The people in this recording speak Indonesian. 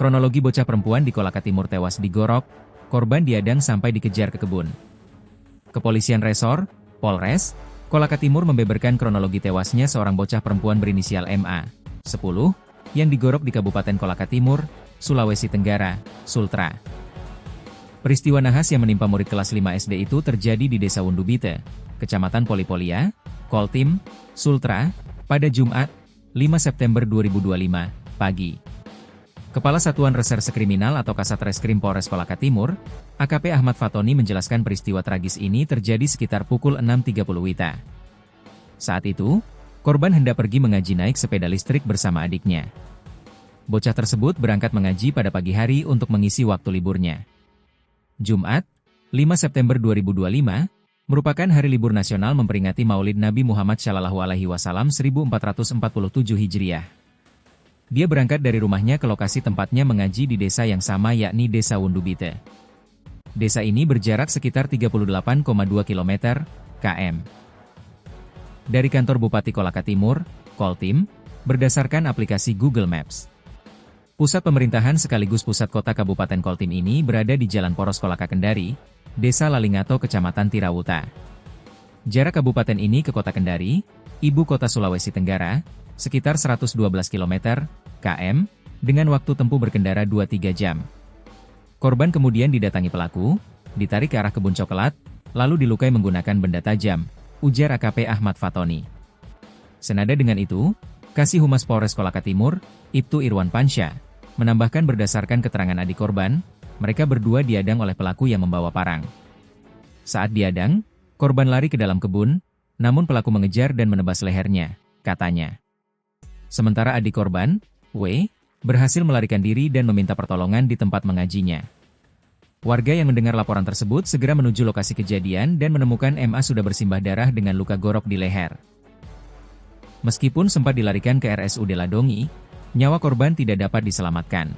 Kronologi bocah perempuan di Kolaka Timur tewas digorok, korban diadang sampai dikejar ke kebun. Kepolisian Resor, Polres, Kolaka Timur membeberkan kronologi tewasnya seorang bocah perempuan berinisial MA, 10, yang digorok di Kabupaten Kolaka Timur, Sulawesi Tenggara, Sultra. Peristiwa nahas yang menimpa murid kelas 5 SD itu terjadi di Desa Wundubite, Kecamatan Polipolia, Koltim, Sultra, pada Jumat, 5 September 2025, pagi. Kepala Satuan Reserse Kriminal atau Kasat Reskrim Polres Kolaka Timur, AKP Ahmad Fatoni menjelaskan peristiwa tragis ini terjadi sekitar pukul 6.30 WITA. Saat itu, korban hendak pergi mengaji naik sepeda listrik bersama adiknya. Bocah tersebut berangkat mengaji pada pagi hari untuk mengisi waktu liburnya. Jumat, 5 September 2025, merupakan hari libur nasional memperingati Maulid Nabi Muhammad SAW 1447 Hijriah. Dia berangkat dari rumahnya ke lokasi tempatnya mengaji di desa yang sama yakni Desa Wundubite. Desa ini berjarak sekitar 38,2 km, km. Dari kantor Bupati Kolaka Timur, Koltim, berdasarkan aplikasi Google Maps. Pusat pemerintahan sekaligus pusat kota Kabupaten Koltim ini berada di Jalan Poros Kolaka Kendari, Desa Lalingato Kecamatan Tirawuta. Jarak kabupaten ini ke Kota Kendari, ibu kota Sulawesi Tenggara, sekitar 112 km, km, dengan waktu tempuh berkendara 2-3 jam. Korban kemudian didatangi pelaku, ditarik ke arah kebun coklat, lalu dilukai menggunakan benda tajam, ujar AKP Ahmad Fatoni. Senada dengan itu, Kasih Humas Polres Kolaka Timur, Ibtu Irwan Pansya, menambahkan berdasarkan keterangan adik korban, mereka berdua diadang oleh pelaku yang membawa parang. Saat diadang, korban lari ke dalam kebun, namun pelaku mengejar dan menebas lehernya, katanya. Sementara adik korban, W, berhasil melarikan diri dan meminta pertolongan di tempat mengajinya. Warga yang mendengar laporan tersebut segera menuju lokasi kejadian dan menemukan MA sudah bersimbah darah dengan luka gorok di leher. Meskipun sempat dilarikan ke RSUD Ladongi, nyawa korban tidak dapat diselamatkan.